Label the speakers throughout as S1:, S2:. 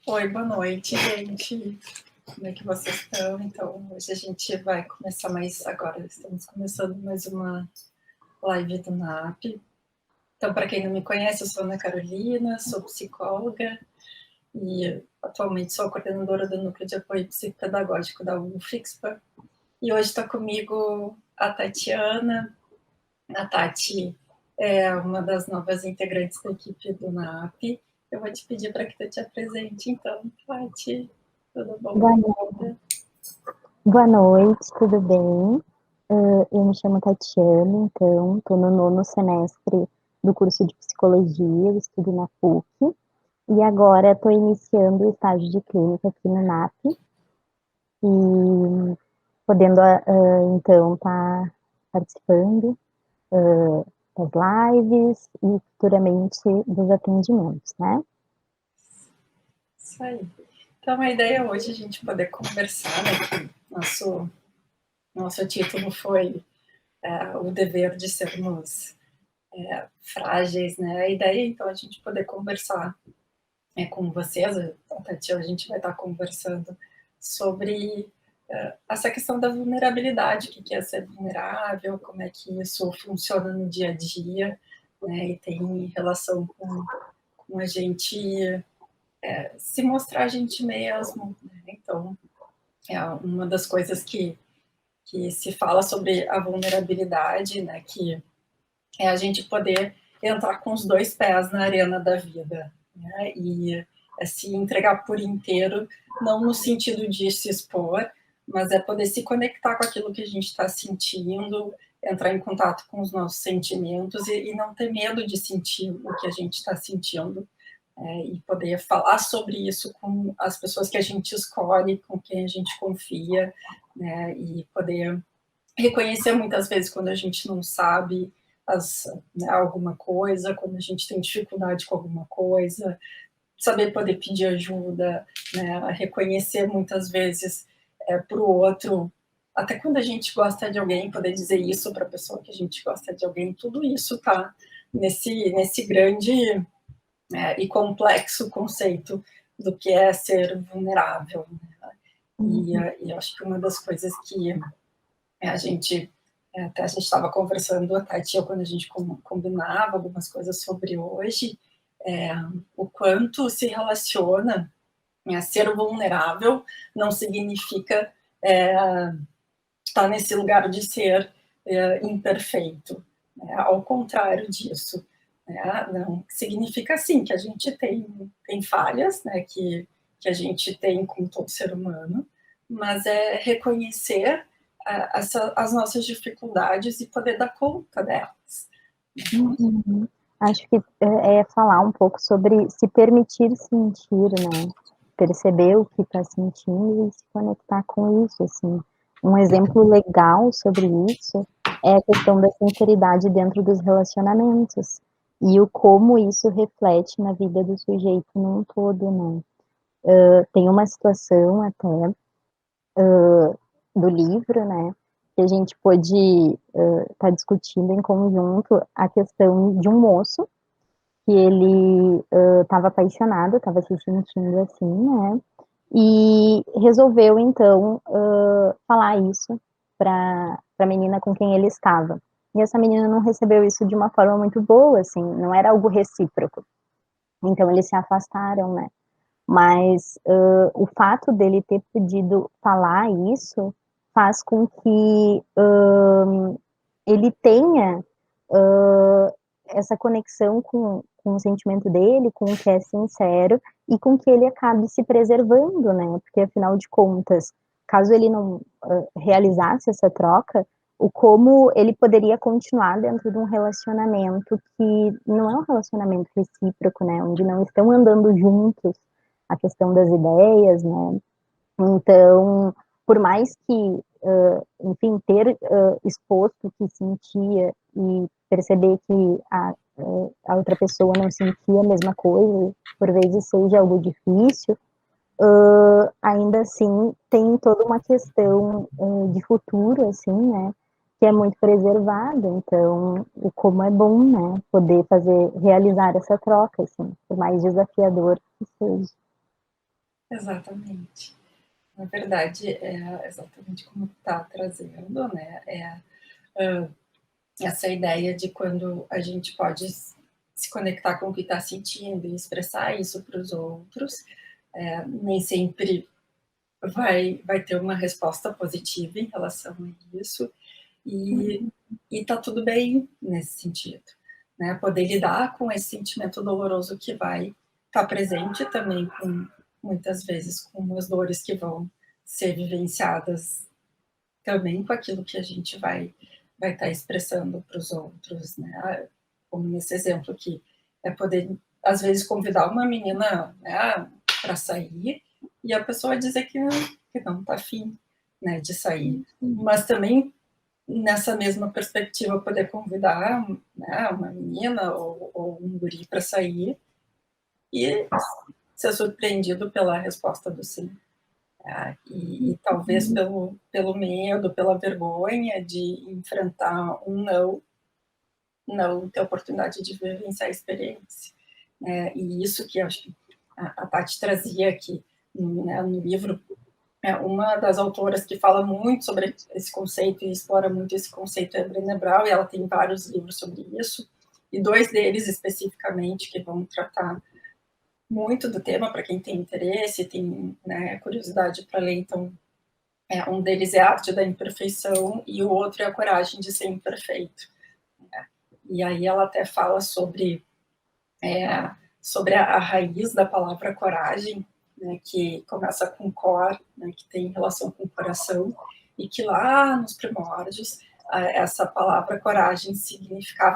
S1: Oi, boa noite, gente. Como é que vocês estão? Então, hoje a gente vai começar mais agora. Estamos começando mais uma live do NAP. Então, para quem não me conhece, eu sou Ana Carolina, sou psicóloga e atualmente sou a coordenadora do Núcleo de Apoio Psicopedagógico da UFIXPA. E hoje está comigo a Tatiana. A Tati é uma das novas integrantes da equipe do NAP. Eu vou te pedir para que tu te apresente, então, Tati. Tudo bom?
S2: Boa noite, tudo bem? Eu me chamo Tatiana, então, estou no 9º semestre do curso de Psicologia, eu estudo na PUC, e agora estou iniciando o estágio de clínica aqui no NAP, e podendo, então, estar participando das lives e futuramente dos atendimentos, né?
S1: Isso aí. Então, a ideia hoje é a gente poder conversar, né, que nosso título foi o dever de sermos frágeis, né? A ideia, então, é a gente poder conversar com vocês, a Tati, a gente vai estar conversando sobre essa questão da vulnerabilidade, o que é ser vulnerável, como é que isso funciona no dia a dia, né? E tem relação com a gente se mostrar a gente mesmo, né? Então, uma das coisas que se fala sobre a vulnerabilidade, né, que é a gente poder entrar com os 2 pés na arena da vida, né, e se entregar por inteiro, não no sentido de se expor, mas é poder se conectar com aquilo que a gente está sentindo, entrar em contato com os nossos sentimentos e não ter medo de sentir o que a gente está sentindo, e poder falar sobre isso com as pessoas que a gente escolhe, com quem a gente confia, né, e poder reconhecer muitas vezes quando a gente não sabe alguma coisa, quando a gente tem dificuldade com alguma coisa, saber poder pedir ajuda, né, reconhecer muitas vezes para o outro, até quando a gente gosta de alguém, poder dizer isso para a pessoa que a gente gosta de alguém, tudo isso está nesse grande e complexo conceito do que é ser vulnerável, né? E eu acho que uma das coisas que a gente estava conversando, a Tati e eu, quando a gente combinava algumas coisas sobre hoje, o quanto se relaciona ser vulnerável não significa estar nesse lugar de ser imperfeito, né? Ao contrário disso, né? Não significa sim que a gente tem falhas, né? Que a gente tem com todo ser humano, mas é reconhecer as nossas dificuldades e poder dar conta delas.
S2: Uhum. Acho que é falar um pouco sobre se permitir sentir, né? Perceber o que está sentindo e se conectar com isso, assim. Um exemplo legal sobre isso é a questão da sinceridade dentro dos relacionamentos e o como isso reflete na vida do sujeito num todo, né? Tem uma situação até do livro, né, que a gente pôde estar discutindo em conjunto a questão de um moço que ele estava apaixonado, estava se sentindo assim, né, e resolveu, então, falar isso para a menina com quem ele estava. E essa menina não recebeu isso de uma forma muito boa, assim, não era algo recíproco. Então, eles se afastaram, né. Mas o fato dele ter podido falar isso faz com que ele tenha essa conexão com o sentimento dele, com o que é sincero, e com que ele acabe se preservando, né? Porque, afinal de contas, caso ele não realizasse essa troca, o como ele poderia continuar dentro de um relacionamento que não é um relacionamento recíproco, né? Onde não estão andando juntos, a questão das ideias, né? Então, por mais que, enfim, ter exposto o que sentia e perceber que a outra pessoa não sentia a mesma coisa, por vezes seja algo difícil, ainda assim tem toda uma questão de futuro, assim, né, que é muito preservada. Então, o como é bom, né, poder realizar essa troca, assim, por mais desafiador que seja.
S1: Exatamente. Na verdade, é exatamente como está trazendo, né? Essa ideia de quando a gente pode se conectar com o que está sentindo e expressar isso para os outros, nem sempre vai ter uma resposta positiva em relação a isso, e tá tudo bem nesse sentido, né? Poder lidar com esse sentimento doloroso que vai estar presente também, com muitas vezes com as dores que vão ser vivenciadas também com aquilo que a gente vai estar expressando para os outros, né? Como nesse exemplo aqui, é poder às vezes convidar uma menina, né, para sair e a pessoa dizer que não está afim, né, de sair, mas também nessa mesma perspectiva poder convidar, né, uma menina ou um guri para sair e ser surpreendido pela resposta do sim. E talvez pelo medo, pela vergonha de enfrentar um não ter oportunidade de vivenciar a experiência. E isso que acho que a Tati trazia aqui, né, no livro, uma das autoras que fala muito sobre esse conceito e explora muito esse conceito é a Brené Brown, e ela tem vários livros sobre isso, e 2 deles especificamente que vão tratar muito do tema para quem tem interesse, tem, né, curiosidade para ler. Então, um deles é a arte da imperfeição e o outro é a coragem de ser imperfeito. Né? E aí ela até fala sobre a raiz da palavra coragem, né, que começa com cor, né, que tem relação com o coração, e que lá nos primórdios essa palavra coragem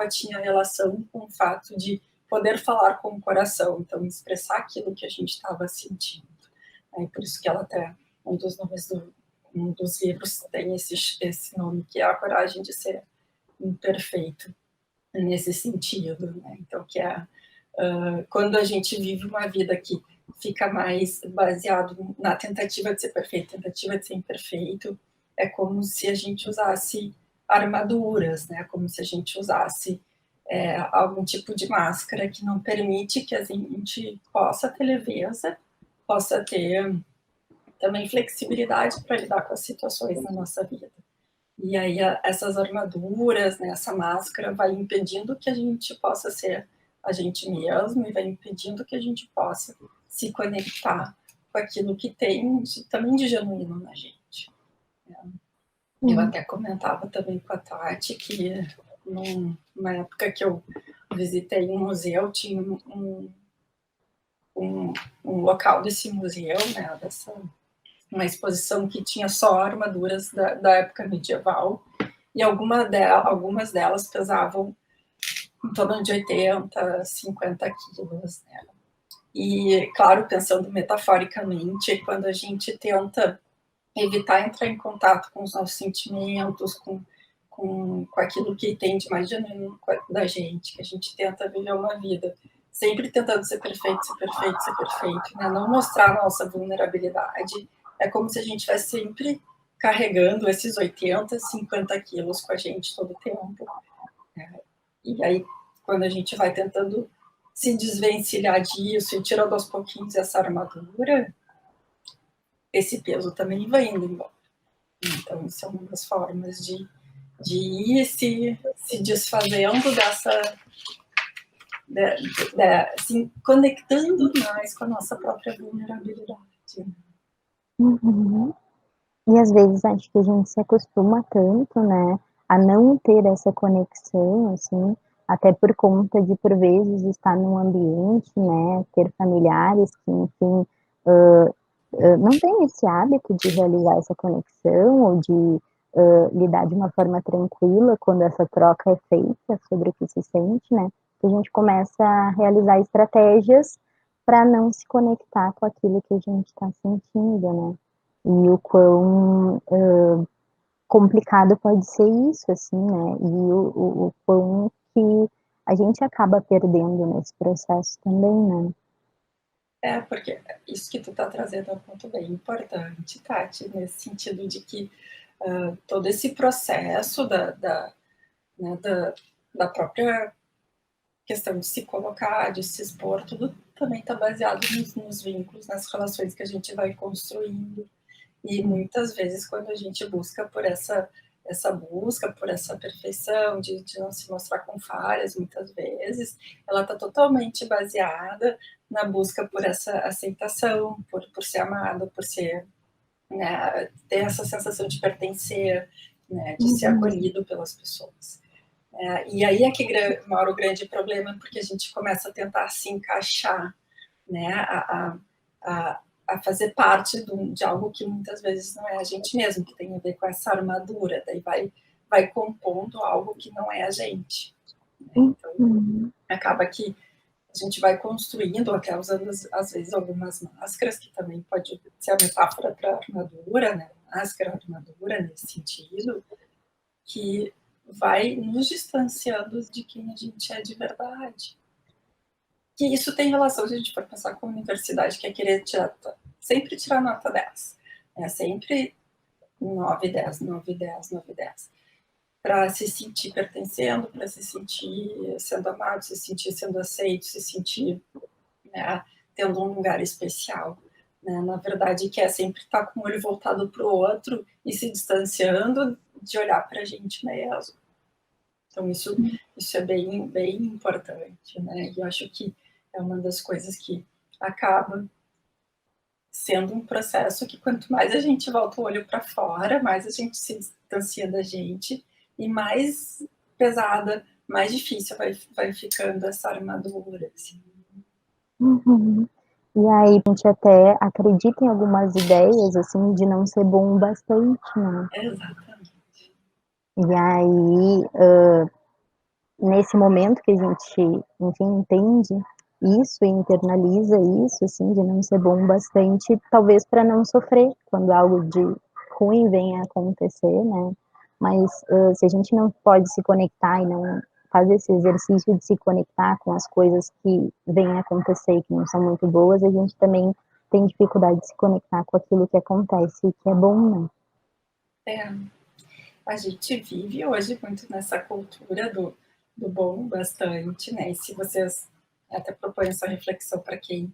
S1: tinha relação com o fato de poder falar com o coração, então expressar aquilo que a gente estava sentindo. E por isso que ela até, um dos livros tem esse nome, que é a coragem de ser imperfeito, nesse sentido, né? Então, que quando a gente vive uma vida que fica mais baseado na tentativa de ser perfeito, tentativa de ser imperfeito, é como se a gente usasse armaduras, né? Como se a gente usasse algum tipo de máscara que não permite que a gente possa ter leveza, possa ter também flexibilidade para lidar com as situações na nossa vida. E aí essas armaduras, né, essa máscara vai impedindo que a gente possa ser a gente mesmo e vai impedindo que a gente possa se conectar com aquilo que tem também de genuíno na gente. Eu até comentava também com a Tati que numa época que eu visitei um museu, tinha um local desse museu, né, uma exposição que tinha só armaduras da época medieval, e algumas delas pesavam em torno de 80, 50 quilos, né? E, claro, pensando metaforicamente, quando a gente tenta evitar entrar em contato com os nossos sentimentos, com aquilo que tem de mais genuíno da gente, que a gente tenta viver uma vida sempre tentando ser perfeito, ser perfeito, ser perfeito, né? Não mostrar a nossa vulnerabilidade. É como se a gente estivesse sempre carregando esses 80, 50 quilos com a gente todo o tempo. Né? E aí, quando a gente vai tentando se desvencilhar disso e tirando aos pouquinhos essa armadura, esse peso também vai indo embora. Então, isso é uma das formas de ir se desfazendo se conectando mais com a nossa própria vulnerabilidade.
S2: Uhum. E às vezes acho que a gente se acostuma tanto, né, a não ter essa conexão, assim, até por conta de, por vezes, estar num ambiente, né, ter familiares que, enfim, não tem esse hábito de realizar essa conexão ou de lidar de uma forma tranquila quando essa troca é feita sobre o que se sente, né, que a gente começa a realizar estratégias para não se conectar com aquilo que a gente está sentindo, né. E o quão complicado pode ser isso, assim, né, e o quão que a gente acaba perdendo nesse processo também, né.
S1: Porque isso que tu tá trazendo é um ponto bem importante, Tati, nesse sentido de que todo esse processo né, da própria questão de se colocar, de se expor, tudo também está baseado nos vínculos, nas relações que a gente vai construindo. E muitas vezes, quando a gente busca por essa busca por essa perfeição, de não se mostrar com falhas, muitas vezes, ela está totalmente baseada na busca por essa aceitação, por ser amado, por ser, né, ter essa sensação de pertencer, né, de ser acolhido pelas pessoas. E aí é que mora o grande problema, porque a gente começa a tentar se encaixar, né, a fazer parte de algo que muitas vezes não é a gente mesmo, que tem a ver com essa armadura, daí vai compondo algo que não é a gente. Né? Então, acaba que a gente vai construindo, até usando, às vezes, algumas máscaras, que também pode ser a metáfora para armadura, né? Máscara, armadura, nesse sentido, que vai nos distanciando de quem a gente é de verdade. Que isso tem relação, se a gente for pensar com a universidade, que é querer sempre tirar nota 10. Sempre 9, 10, 9, 10, 9, 10. Para se sentir pertencendo, para se sentir sendo amado, se sentir sendo aceito, se sentir, né, tendo um lugar especial. Né? Na verdade, que é sempre estar com o olho voltado para o outro e se distanciando de olhar para a gente mesmo. Então, isso é bem, bem importante, né? E eu acho que é uma das coisas que acaba sendo um processo que, quanto mais a gente volta o olho para fora, mais a gente se distancia da gente e mais pesada, mais difícil vai ficando essa armadura. Assim.
S2: E aí a gente até acredita em algumas ideias, assim, de não ser bom o bastante, né.
S1: Exatamente.
S2: E aí, nesse momento que a gente, enfim, entende isso e internaliza isso, assim, de não ser bom o bastante, talvez para não sofrer quando algo de ruim venha a acontecer, né. Mas, se a gente não pode se conectar e não faz esse exercício de se conectar com as coisas que vêm a acontecer e que não são muito boas, a gente também tem dificuldade de se conectar com aquilo que acontece e que é bom, né.
S1: É, a gente vive hoje muito nessa cultura do bom bastante, né? E se vocês até propõem essa reflexão para quem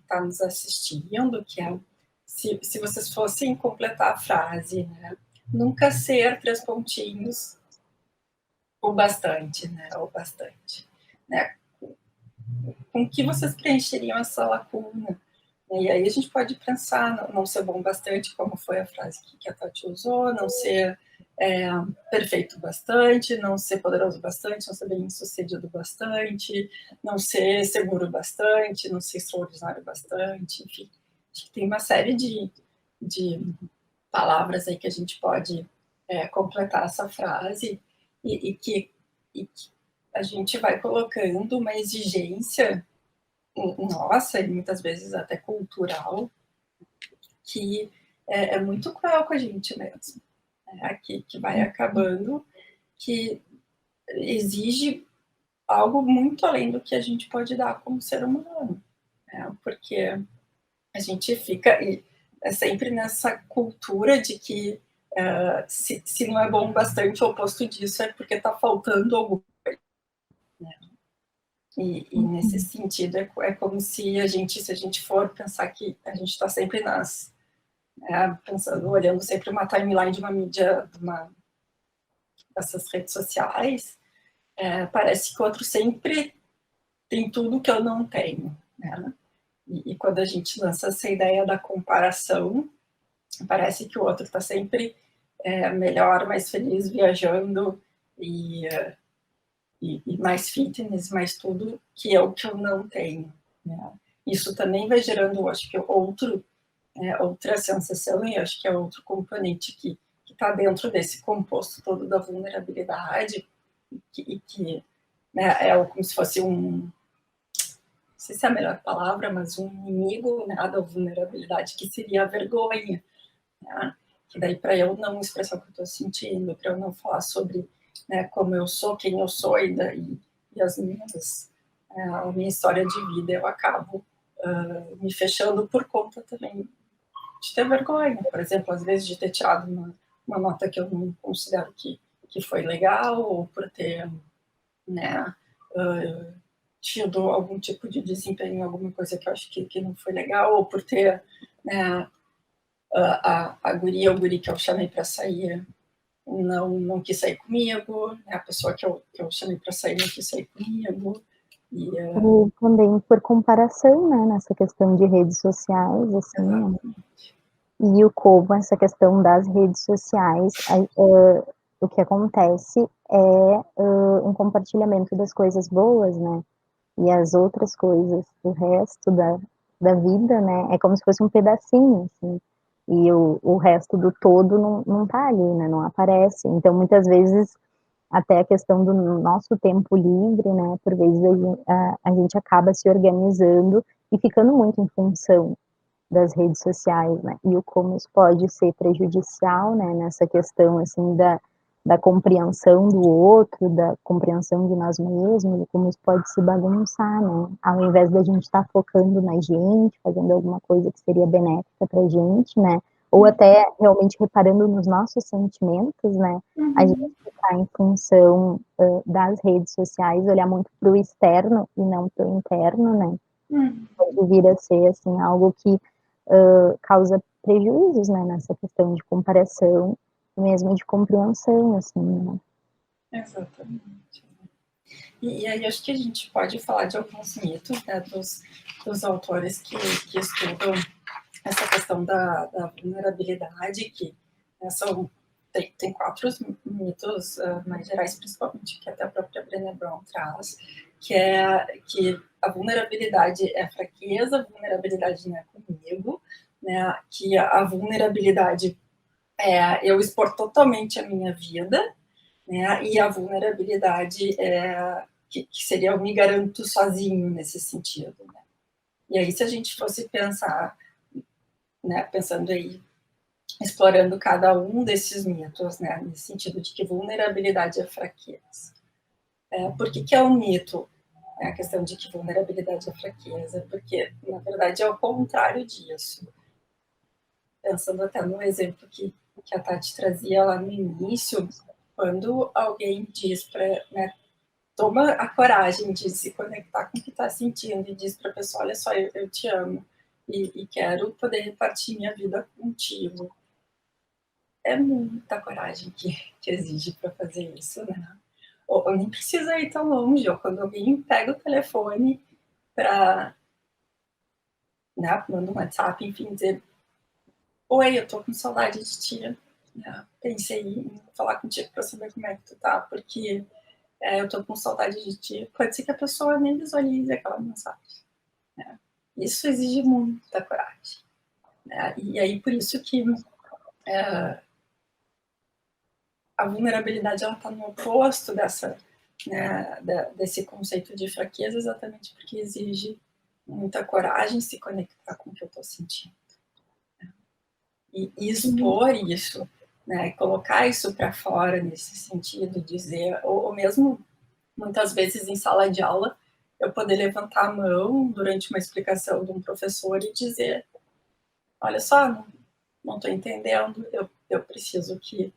S1: está nos assistindo, que é se vocês fossem completar a frase, né? Nunca ser 3 pontinhos o bastante, né? O bastante, né? Com que vocês preencheriam essa lacuna? E aí a gente pode pensar, não ser bom bastante, como foi a frase que a Tati usou, não ser perfeito bastante, não ser poderoso bastante, não ser bem sucedido bastante, não ser seguro bastante, não ser extraordinário bastante, enfim. Acho que tem uma série de palavras aí que a gente pode completar essa frase e que a gente vai colocando uma exigência nossa, e muitas vezes até cultural, que é muito cruel com a gente mesmo, né? Que vai acabando, que exige algo muito além do que a gente pode dar como ser humano, né? Porque a gente fica sempre nessa cultura de que se não é bom bastante, o oposto disso é porque está faltando alguma coisa. Né? E nesse sentido é como se a gente for pensar que a gente está sempre pensando, olhando sempre uma timeline de uma mídia, dessas redes sociais, parece que o outro sempre tem tudo que eu não tenho, né? E quando a gente lança essa ideia da comparação, parece que o outro está sempre melhor, mais feliz, viajando e mais fitness, mais tudo que eu não tenho. Né? Isso também vai gerando, acho que, outra sensação, e acho que é outro componente que está dentro desse composto todo da vulnerabilidade, que né, como se fosse sei se é a melhor palavra, mas um inimigo, né, da vulnerabilidade, que seria a vergonha, né? Que daí para eu não expressar o que eu estou sentindo, para eu não falar sobre, né, como eu sou, quem eu sou e as minhas, a minha história de vida, eu acabo me fechando por conta também de ter vergonha, por exemplo, às vezes de ter tirado uma nota que eu não considero que foi legal, ou por ter, né, tido algum tipo de desempenho em alguma coisa que eu acho que não foi legal, ou por ter, né, a guria ou o guri que eu chamei para sair não quis sair comigo, né, a pessoa que eu chamei para sair não quis sair comigo. E,
S2: E também por comparação, né, nessa questão de redes sociais, assim, né,
S1: exatamente.
S2: e o como essa questão das redes sociais, o que acontece é um compartilhamento das coisas boas, né, e as outras coisas, o resto da vida, né, é como se fosse um pedacinho, assim, e o resto do todo não tá ali, né, não aparece. Então, muitas vezes, até a questão do nosso tempo livre, né, por vezes a gente acaba se organizando e ficando muito em função das redes sociais, né, e o como isso pode ser prejudicial, né, nessa questão, assim, da compreensão do outro, da compreensão de nós mesmos, e como isso pode se bagunçar, né, ao invés da gente estar focando na gente, fazendo alguma coisa que seria benéfica pra gente, né, ou até realmente reparando nos nossos sentimentos, né, a gente
S1: Uhum.
S2: ficar em função, das redes sociais, olhar muito para o externo e não para o interno, né,
S1: Uhum.
S2: pode vir a ser, assim, algo que causa prejuízos, né, nessa questão de comparação, mesmo de compreensão, assim, né.
S1: Exatamente. E aí acho que a gente pode falar de alguns mitos, né, dos autores que estudam essa questão da vulnerabilidade, que, né, tem 4 mitos mais gerais, principalmente, que até a própria Brené Brown traz, que é que a vulnerabilidade é fraqueza, a vulnerabilidade não é comigo, né, que a vulnerabilidade é eu expor totalmente a minha vida, né, e a vulnerabilidade é que seria eu me garanto sozinho nesse sentido, né. E aí, se a gente fosse pensar, né, pensando aí, explorando cada um desses mitos, né, nesse sentido de que vulnerabilidade é fraqueza. Por que é um mito? A questão de que vulnerabilidade é fraqueza, porque, na verdade, é o contrário disso. Pensando até no exemplo que a Tati trazia lá no início, quando alguém diz para, né, toma a coragem de se conectar com o que está sentindo e diz para a pessoa, olha só, eu te amo e quero poder repartir minha vida contigo. É muita coragem que exige para fazer isso, né? Ou nem precisa ir tão longe, ou quando alguém pega o telefone para, né, manda um WhatsApp, enfim, dizer, oi, eu tô com saudade de ti, né? Pensei em falar contigo para saber como é que tu tá, porque eu tô com saudade de ti. Pode ser que a pessoa nem visualize aquela mensagem, né? Isso exige muita coragem, né? E aí, por isso que a vulnerabilidade ela está no oposto dessa, né, desse conceito de fraqueza, exatamente porque exige muita coragem se conectar com o que eu estou sentindo. E
S2: Uhum.
S1: expor isso, né, colocar isso para fora nesse sentido, dizer, ou mesmo muitas vezes em sala de aula, eu poder levantar a mão durante uma explicação de um professor e dizer, olha só, não estou entendendo, eu preciso que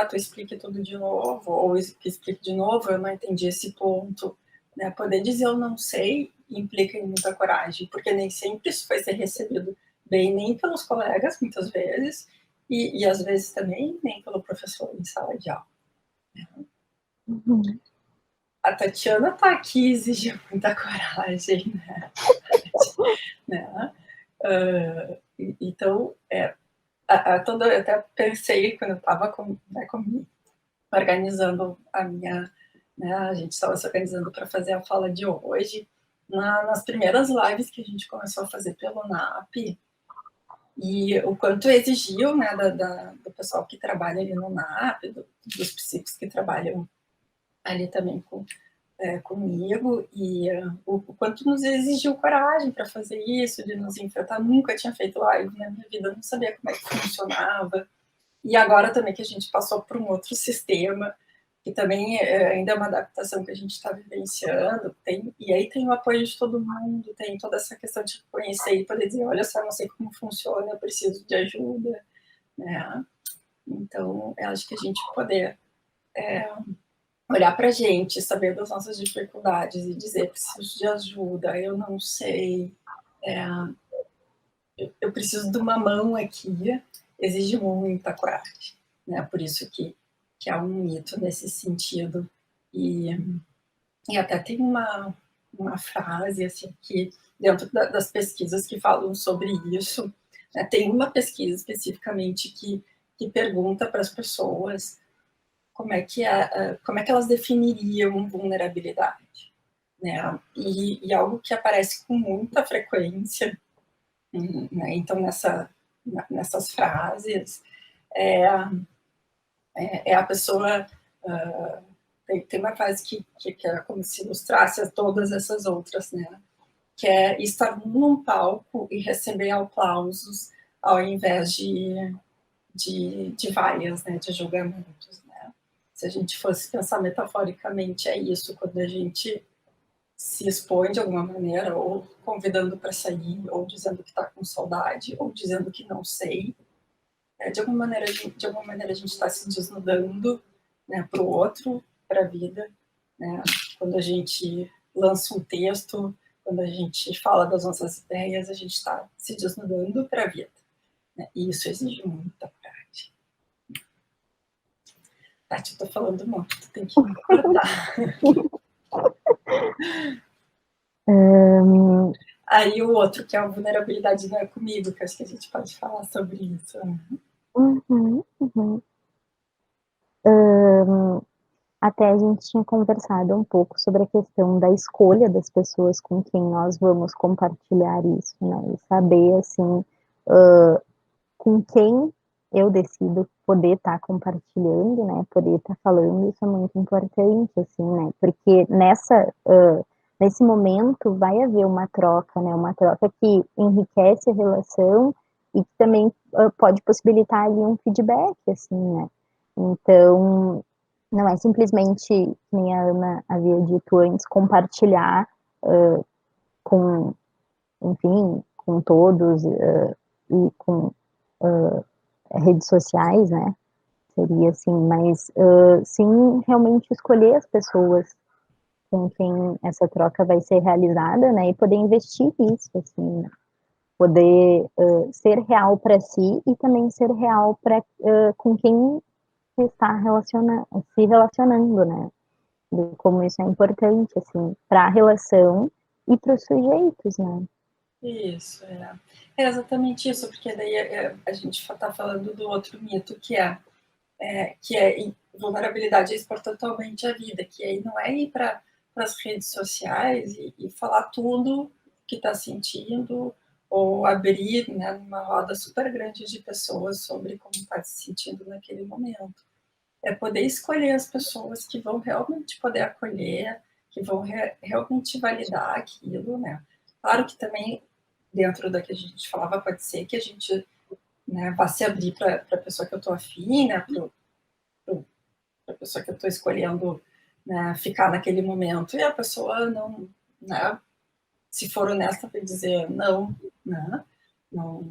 S1: tu explique tudo de novo, ou que explique de novo, eu não entendi esse ponto. Né? Poder dizer eu não sei implica em muita coragem, porque nem sempre isso vai ser recebido bem, nem pelos colegas, muitas vezes, e às vezes também nem pelo professor em sala de aula.
S2: Uhum.
S1: A Tatiana está aqui exigindo muita coragem, né? né? Então, eu até pensei quando eu estava organizando a minha, né, a gente estava se organizando para fazer a fala de hoje, nas primeiras lives que a gente começou a fazer pelo NAP, e o quanto exigiu, né, do pessoal que trabalha ali no NAP, dos psicólogos que trabalham ali também comigo, e o quanto nos exigiu coragem para fazer isso, de nos enfrentar. Nunca tinha feito live na minha vida, não sabia como é que funcionava. E agora também que a gente passou por um outro sistema, que também ainda é uma adaptação que a gente está vivenciando, e aí tem o apoio de todo mundo, tem toda essa questão de conhecer e poder dizer, olha só, não sei como funciona, eu preciso de ajuda, né? Então, eu acho que a gente poder olhar para a gente, saber das nossas dificuldades e dizer, preciso de ajuda, eu não sei, eu preciso de uma mão aqui, exige muita coragem, né? Por isso que há um mito nesse sentido. E até tem uma frase assim, que dentro das pesquisas que falam sobre isso, né, tem uma pesquisa especificamente que pergunta para as pessoas como é que elas definiriam vulnerabilidade, né? E algo que aparece com muita frequência, né? Então nessas frases é a pessoa tem uma frase que é como se ilustrasse todas essas outras, né? Que é estar num palco e receber aplausos ao invés de vaias, né? De julgamentos, né? Se a gente fosse pensar metaforicamente, é isso, quando a gente se expõe de alguma maneira, ou convidando para sair, ou dizendo que está com saudade, ou dizendo que não sei, de alguma maneira a gente está se desnudando, né, para o outro, para a vida, né? Quando a gente lança um texto, quando a gente fala das nossas ideias, a gente está se desnudando para a vida, né? E isso exige muita prática. Tati, eu tô falando muito, tu tem que me cortar. Aí o outro, que é a vulnerabilidade não é comigo, que acho que a gente pode falar sobre isso, né?
S2: Até a gente tinha conversado um pouco sobre a questão da escolha das pessoas com quem nós vamos compartilhar isso, né? E saber, assim, com quem eu decido poder estar compartilhando, né? Poder estar falando, isso é muito importante, assim, né? Porque nesse momento vai haver uma troca, né? Uma troca que enriquece a relação e que também pode possibilitar ali um feedback, assim, né? Então, não é simplesmente, nem a Ana havia dito antes, compartilhar com, enfim, com todos e com redes sociais, né? Seria assim, mas sim, realmente escolher as pessoas com quem essa troca vai ser realizada, né? E poder investir nisso, assim, né? Poder ser real para si e também ser real para com quem está se relacionando, né? De como isso é importante, assim, para a relação e para os sujeitos, né?
S1: Isso, é exatamente isso, porque daí a gente está falando do outro mito, que é vulnerabilidade é expor totalmente a vida, que aí não é ir para as redes sociais e falar tudo que está sentindo, ou abrir, né, uma roda super grande de pessoas sobre como está se sentindo naquele momento. É poder escolher as pessoas que vão realmente poder acolher, que vão realmente validar aquilo, né? Claro que também, dentro da que a gente falava, pode ser que a gente, né, vá se abrir para a pessoa que eu estou afim, né, para a pessoa que eu estou escolhendo, né, ficar naquele momento, e a pessoa não, né, se for honesta, vai dizer não, né? Não.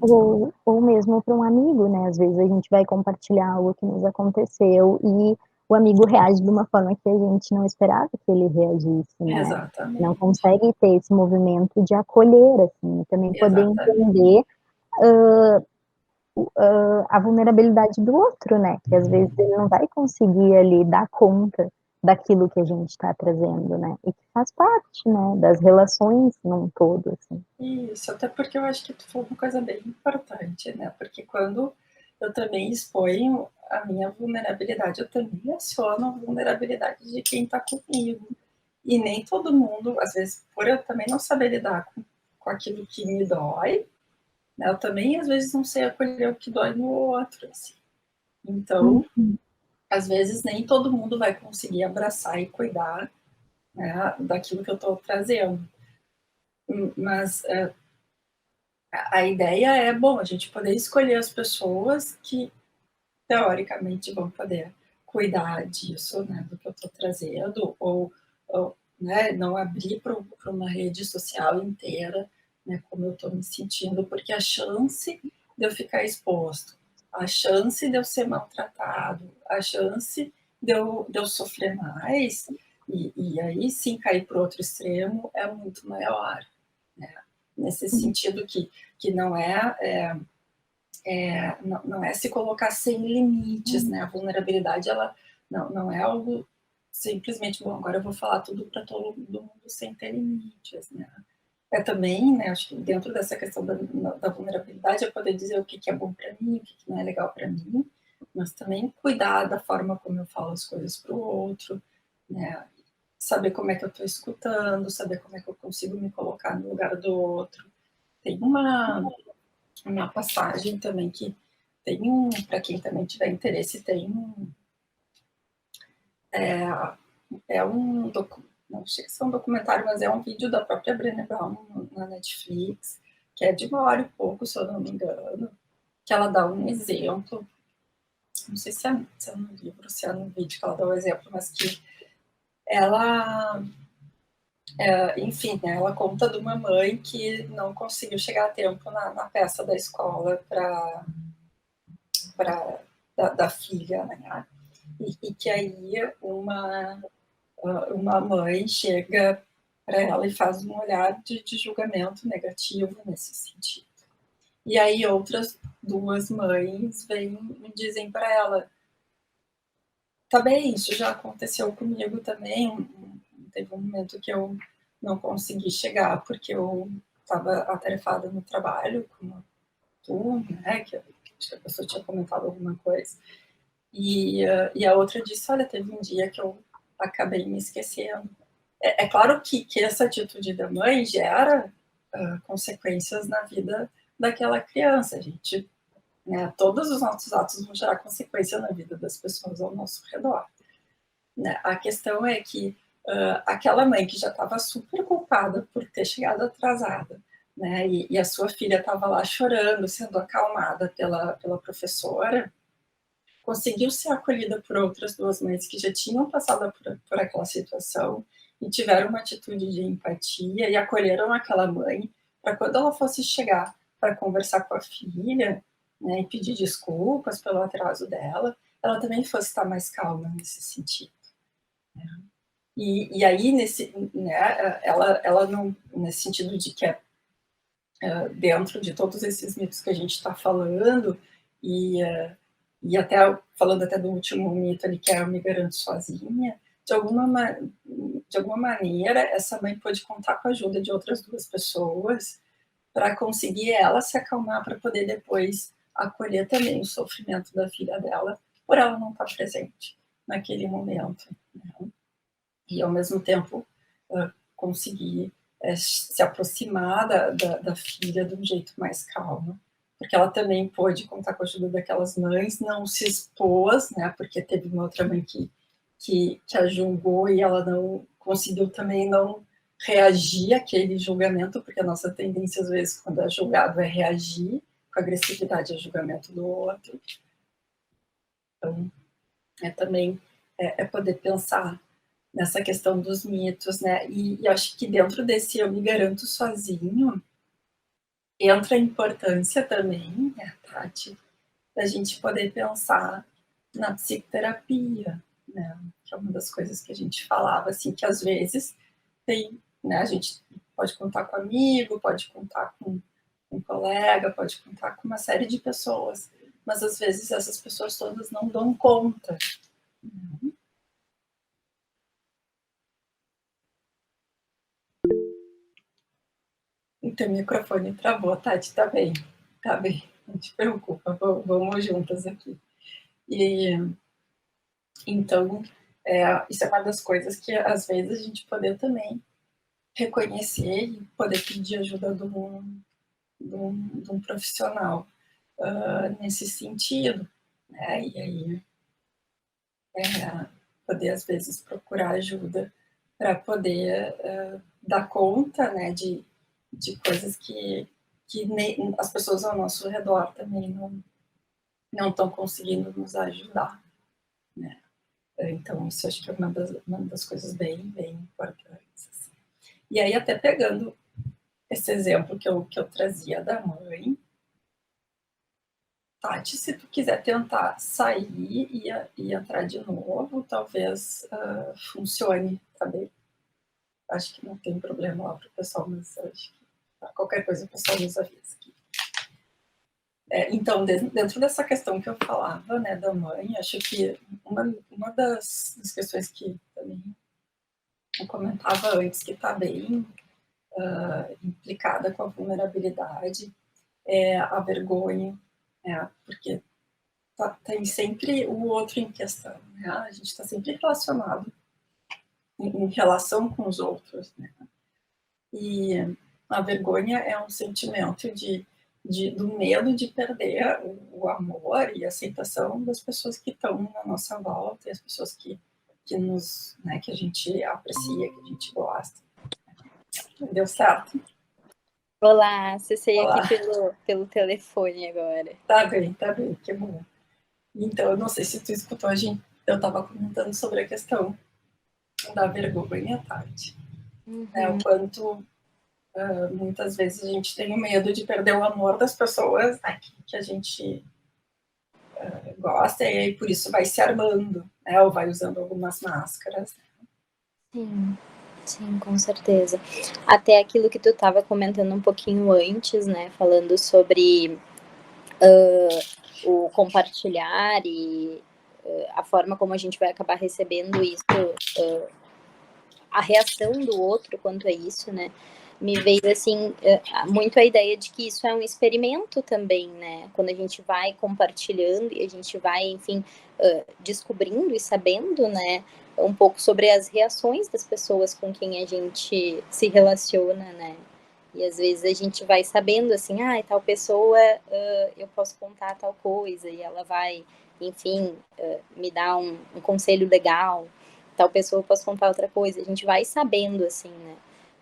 S2: Ou mesmo para um amigo, né? Às vezes a gente vai compartilhar algo que nos aconteceu e o amigo reage de uma forma que a gente não esperava que ele reagisse, né?
S1: Exatamente.
S2: Não consegue ter esse movimento de acolher, assim, também poder
S1: Exatamente.
S2: entender a vulnerabilidade do outro, né? Que às vezes ele não vai conseguir ali dar conta daquilo que a gente está trazendo, né? E que faz parte, né? Das relações num todo, assim.
S1: Isso, até porque eu acho que tu falou uma coisa bem importante, né? Porque quando eu também exponho a minha vulnerabilidade, eu também aciono a vulnerabilidade de quem está comigo. E nem todo mundo, às vezes, por eu também não saber lidar com aquilo que me dói, né? Eu também, às vezes, não sei acolher o que dói no outro, assim. Então, às vezes, nem todo mundo vai conseguir abraçar e cuidar, né, daquilo que eu estou trazendo. Mas a ideia é, bom, a gente poder escolher as pessoas que, teoricamente, vão poder cuidar disso, né, do que eu estou trazendo, ou né, não abrir para uma rede social inteira, né, como eu estou me sentindo, porque a chance de eu ficar exposto, a chance de eu ser maltratado, a chance de eu sofrer mais, e aí sim cair para o outro extremo é muito maior, né? Nesse sentido que não não é se colocar sem limites, né? A vulnerabilidade, ela não é algo simplesmente, bom, agora eu vou falar tudo para todo mundo sem ter limites, né? É também, né, acho que dentro dessa questão da vulnerabilidade, é poder dizer o que é bom para mim, o que não é legal para mim, mas também cuidar da forma como eu falo as coisas para o outro, né? Saber como é que eu estou escutando, saber como é que eu consigo me colocar no lugar do outro. Tem uma passagem também que tem para quem também tiver interesse, tem não sei se é um documentário, mas é um vídeo da própria Brené Brown na Netflix, que é de 1 hora e pouco, se eu não me engano, que ela dá um exemplo, não sei se é no livro, se é no vídeo que ela dá o exemplo, mas que ela, enfim, né, ela conta de uma mãe que não conseguiu chegar a tempo na peça da escola da filha, né? E que aí uma mãe chega para ela e faz um olhar de julgamento negativo nesse sentido. E aí outras 2 mães vêm e dizem para ela: tá bem, isso já aconteceu comigo também. Teve um momento que eu não consegui chegar porque eu estava atarefada no trabalho, como tu, né? Que acho que a pessoa tinha comentado alguma coisa. E a outra disse: olha, teve um dia que eu acabei me esquecendo. É claro que essa atitude da mãe gera consequências na vida daquela criança. A gente, né, todos os nossos atos vão gerar consequência na vida das pessoas ao nosso redor. Né? A questão é que aquela mãe que já estava super culpada por ter chegado atrasada, né, e a sua filha estava lá chorando, sendo acalmada pela professora, conseguiu ser acolhida por outras 2 mães que já tinham passado por aquela situação e tiveram uma atitude de empatia e acolheram aquela mãe para quando ela fosse chegar para conversar com a filha, né, e pedir desculpas pelo atraso dela, ela também fosse estar mais calma nesse sentido. Né? E aí, né, ela não, nesse sentido de que dentro de todos esses mitos que a gente está falando, e e até falando até do último mito ali, que é eu me garanto sozinha, de alguma maneira, essa mãe pode contar com a ajuda de outras 2 pessoas para conseguir ela se acalmar, para poder depois acolher também o sofrimento da filha dela, por ela não estar presente naquele momento. Né? E, ao mesmo tempo, conseguir se aproximar da filha de um jeito mais calmo, porque ela também pôde contar com a ajuda daquelas mães, não se expôs, né, porque teve uma outra mãe que a julgou e ela não conseguiu também não reagir àquele julgamento, porque a nossa tendência, às vezes, quando é julgado, é reagir com agressividade ao julgamento do outro. Então, também poder pensar nessa questão dos mitos, né? E acho que dentro desse eu me garanto sozinho, entra a importância também, né, Tati, da gente poder pensar na psicoterapia, né? Que é uma das coisas que a gente falava, assim, que às vezes tem, né, a gente pode contar com amigo, pode contar com um colega, pode contar com uma série de pessoas, mas às vezes essas pessoas todas não dão conta. O teu microfone travou, Tati, tá bem, tá bem, não te preocupa, vamos juntas aqui. E então, isso é uma das coisas que às vezes a gente poder também reconhecer e poder pedir ajuda de um profissional nesse sentido, né? E aí poder às vezes procurar ajuda para poder dar conta, né, de coisas que nem, as pessoas ao nosso redor também não estão conseguindo nos ajudar, né? Então, isso acho que é uma das coisas bem, bem importantes. Assim. E aí, até pegando esse exemplo que eu trazia da mãe, Tati, se tu quiser tentar sair e entrar de novo, talvez funcione, tá bem? Acho que não tem problema lá para o pessoal, mas acho que qualquer coisa o pessoal nos avisa aqui. Então, dentro dessa questão que eu falava, né, da mãe, acho que uma das questões que também eu comentava antes, que está bem implicada com a vulnerabilidade, é a vergonha, né, porque tem sempre o outro em questão, né? A gente está sempre relacionado em relação com os outros, né? E a vergonha é um sentimento do medo de perder o amor e a aceitação das pessoas que estão na nossa volta e as pessoas que nos, né, que a gente aprecia, que a gente gosta. Deu certo?
S3: Olá, acessei
S1: Olá.
S3: Aqui pelo telefone agora.
S1: Tá bem, que bom. Então, eu não sei se tu escutou, eu estava comentando sobre a questão da vergonha, Tati. O quanto muitas vezes a gente tem o medo de perder o amor das pessoas, né, que a gente gosta, e aí por isso vai se armando, né, ou vai usando algumas máscaras.
S3: Sim, com certeza. Até aquilo que tu estava comentando um pouquinho antes, né, falando sobre o compartilhar e a forma como a gente vai acabar recebendo isso, a reação do outro quanto a isso, né, me veio, assim, muito a ideia de que isso é um experimento também, né, quando a gente vai compartilhando e a gente vai, enfim, descobrindo e sabendo, né, um pouco sobre as reações das pessoas com quem a gente se relaciona, né, e às vezes a gente vai sabendo, assim, tal pessoa, eu posso contar tal coisa, e ela vai, enfim, me dar um conselho legal, tal pessoa eu posso contar outra coisa, a gente vai sabendo, assim, né,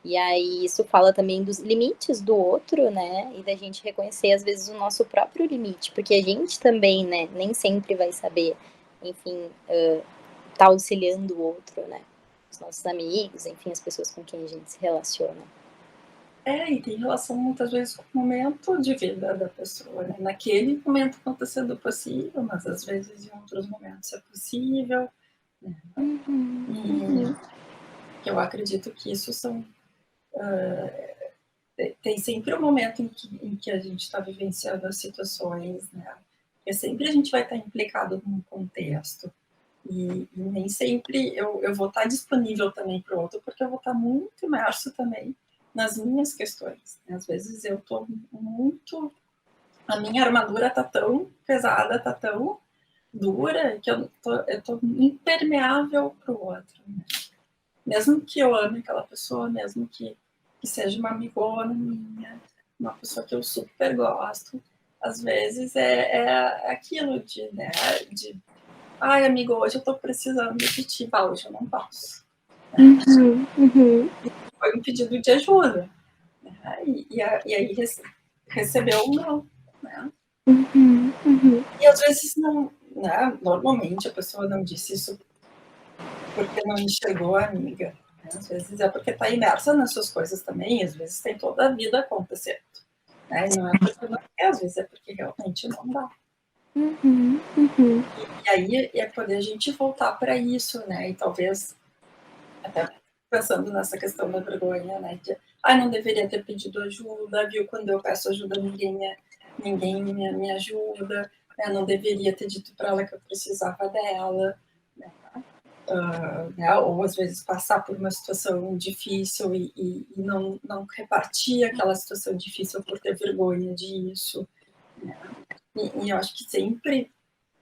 S3: e aí isso fala também dos limites do outro, né, e da gente reconhecer, às vezes, o nosso próprio limite, porque a gente também, né, nem sempre vai saber, enfim, tá auxiliando o outro, né, os nossos amigos, enfim, as pessoas com quem a gente se relaciona.
S1: E tem relação muitas vezes com o momento de vida da pessoa, né? Naquele momento não está sendo possível, mas às vezes em outros momentos é possível, né? E eu acredito que isso são tem sempre um momento em que a gente está vivenciando as situações, né? Porque sempre a gente vai estar implicado num contexto. E nem sempre eu vou estar disponível também para o outro, porque eu vou estar muito imerso também nas minhas questões. Né? Às vezes eu estou muito... A minha armadura está tão pesada, está tão dura, que eu tô impermeável para o outro. Né? Mesmo que eu ame aquela pessoa, mesmo que seja uma amigona minha, uma pessoa que eu super gosto, às vezes é aquilo né, de ai, amigo, hoje eu tô precisando de ti, hoje eu não posso. Foi um pedido de ajuda. Né? E aí recebeu um não. Né? E às vezes não, né? Normalmente a pessoa não disse isso porque não enxergou a amiga. Né? Às vezes é porque está imersa nas suas coisas também, às vezes tem toda a vida acontecendo. Né? E não é porque não quer, às vezes é porque realmente não dá. E aí é poder a gente voltar para isso, né? E talvez, até pensando nessa questão da vergonha, né? De, não deveria ter pedido ajuda, viu? Quando eu peço ajuda, ninguém me ajuda, né? Não deveria ter dito para ela que eu precisava dela, né? Né? Ou às vezes passar por uma situação difícil e não repartir aquela situação difícil por ter vergonha disso, né? E eu acho que sempre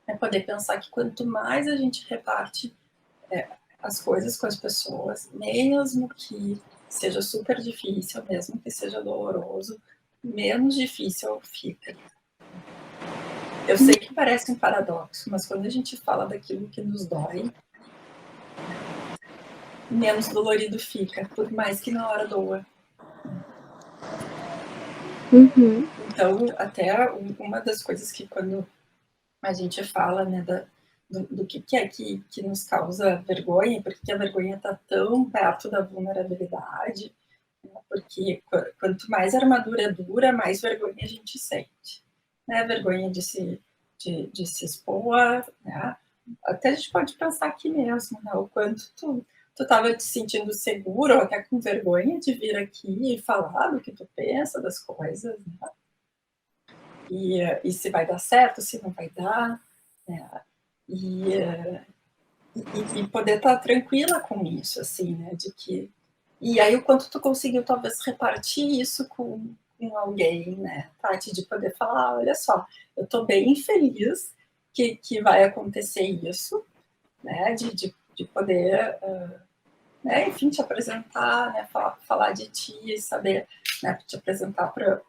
S1: é poder pensar que quanto mais a gente reparte as coisas com as pessoas, mesmo que seja super difícil, mesmo que seja doloroso, menos difícil fica. Eu sei que parece um paradoxo, mas quando a gente fala daquilo que nos dói, menos dolorido fica, por mais que na hora doa.
S3: Uhum.
S1: Então, até uma das coisas que quando a gente fala, né, do que é que nos causa vergonha, por que a vergonha está tão perto da vulnerabilidade, né, porque quanto mais a armadura dura, mais vergonha a gente sente. Né? Vergonha de se expor, né? Até a gente pode pensar aqui mesmo, né? O quanto tu estava te sentindo seguro, ou até com vergonha de vir aqui e falar do que tu pensa, das coisas, né? E se vai dar certo, se não vai dar, né? E poder estar tranquila com isso, assim, né? De que... E aí o quanto tu conseguiu talvez repartir isso com alguém, né, Tati, de poder falar, olha só, eu tô bem feliz que vai acontecer isso, né, de poder, né, enfim, te apresentar, né, falar de ti, saber, né, te apresentar para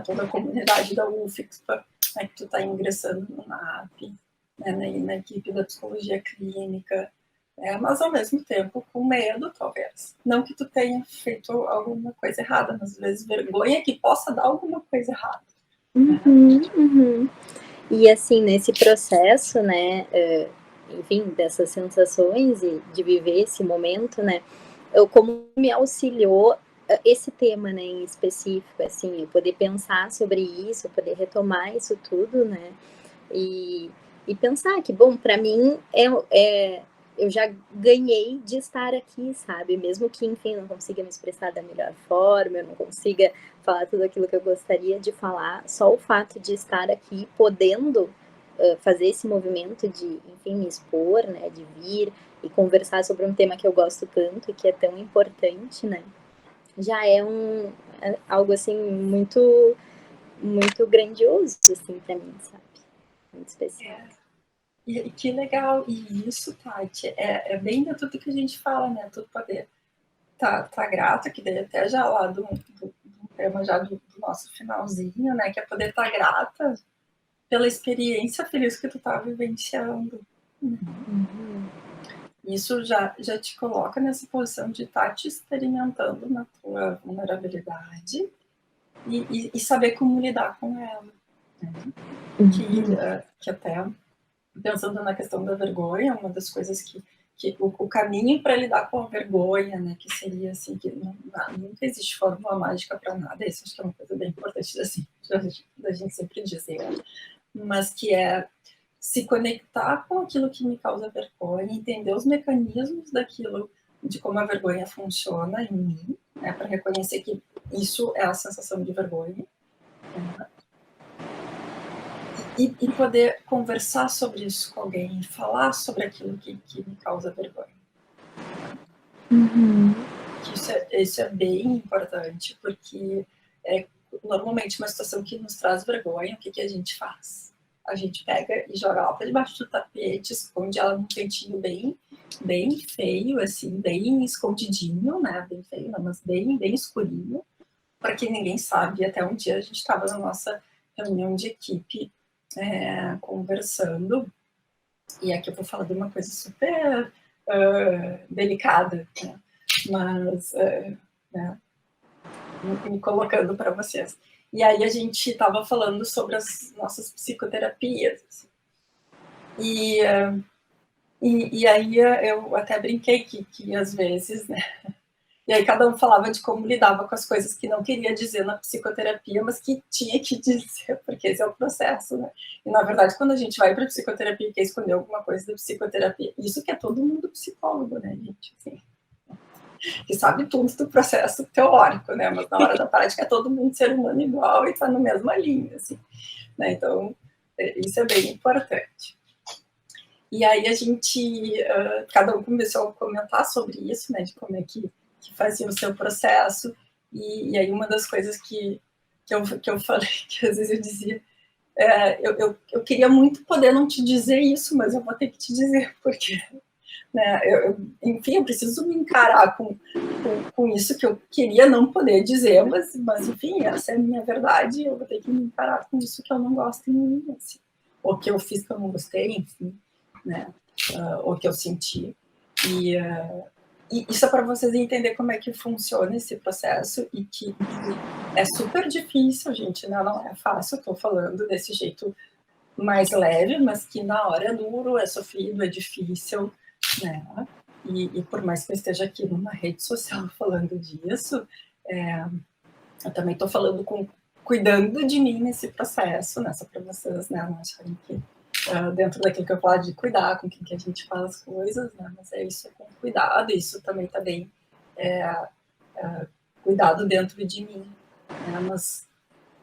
S1: toda a comunidade da UFIX, né, que tu está ingressando no NAP, né, na equipe da psicologia clínica, mas ao mesmo tempo com medo, talvez. Não que tu tenha feito alguma coisa errada, mas às vezes vergonha que possa dar alguma coisa errada.
S3: Uhum, uhum. E assim, nesse processo, né, enfim, dessas sensações e de viver esse momento, né, como me auxiliou esse tema, né, em específico, assim, eu poder pensar sobre isso, poder retomar isso tudo, né, e pensar que, bom, para mim eu já ganhei de estar aqui, sabe? Mesmo que, enfim, eu não consiga me expressar da melhor forma, eu não consiga falar tudo aquilo que eu gostaria de falar, só o fato de estar aqui, podendo fazer esse movimento de, enfim, me expor, né, de vir e conversar sobre um tema que eu gosto tanto e que é tão importante, né, já é algo, assim, muito, muito grandioso, assim, para mim, sabe? Muito especial.
S1: E que legal. E isso, Tati, é bem de tudo que a gente fala, né? Tu poder tá grata, que daí até já lá do tema já do nosso finalzinho, né? Que é poder estar grata pela experiência feliz que tu tá vivenciando.
S3: Uhum.
S1: Isso já te coloca nessa posição de estar te experimentando na tua vulnerabilidade e saber como lidar com ela. Né?
S3: Uhum.
S1: Que até pensando na questão da vergonha, uma das coisas que o caminho para lidar com a vergonha, né, que seria assim, que nunca existe fórmula mágica para nada, isso acho que é uma coisa bem importante assim, da gente sempre dizer, mas que é se conectar com aquilo que me causa vergonha, entender os mecanismos daquilo, de como a vergonha funciona em mim, né, para reconhecer que isso é a sensação de vergonha, né? E poder conversar sobre isso com alguém, falar sobre aquilo que me causa vergonha.
S3: Uhum.
S1: Isso é bem importante, porque normalmente uma situação que nos traz vergonha, o que a gente faz? A gente pega e joga ela para debaixo do tapete, esconde ela num cantinho bem feio, assim, bem escondidinho, né? Bem feio, não, mas bem escurinho, para que ninguém sabe. Até um dia a gente estava na nossa reunião de equipe conversando, e aqui eu vou falar de uma coisa super delicada, né? Mas né? Me colocando para vocês. E aí a gente estava falando sobre as nossas psicoterapias. Assim. E aí eu até brinquei que às vezes, né? E aí cada um falava de como lidava com as coisas que não queria dizer na psicoterapia, mas que tinha que dizer, porque esse é o processo, né? E na verdade, quando a gente vai para a psicoterapia e quer esconder alguma coisa da psicoterapia, isso que é todo mundo psicólogo, né, gente? Assim, que sabe tudo do processo teórico, né? Mas na hora da prática é todo mundo ser humano igual e está na mesma linha, assim, né? Então, isso é bem importante. E aí a gente, cada um começou a comentar sobre isso, né? De como é que fazia o seu processo. E aí uma das coisas que eu falei, que às vezes eu dizia, eu queria muito poder não te dizer isso, mas eu vou ter que te dizer, porque né, enfim, eu preciso me encarar com isso que eu queria não poder dizer, mas enfim, essa é a minha verdade, eu vou ter que me encarar com isso que eu não gosto em mim, assim, ou que eu fiz que eu não gostei, enfim, né, ou que eu senti. E isso é para vocês entenderem como é que funciona esse processo e que é super difícil, gente, né? Não é fácil, estou falando desse jeito mais leve, mas que na hora é duro, é sofrido, é difícil, né? E por mais que eu esteja aqui numa rede social falando disso, eu também estou falando cuidando de mim nesse processo, né? Só para vocês, né, não acharem que dentro daquilo que eu falo de cuidar com quem que a gente fala as coisas, né? Mas é isso com cuidado, isso também está bem cuidado dentro de mim, né? Mas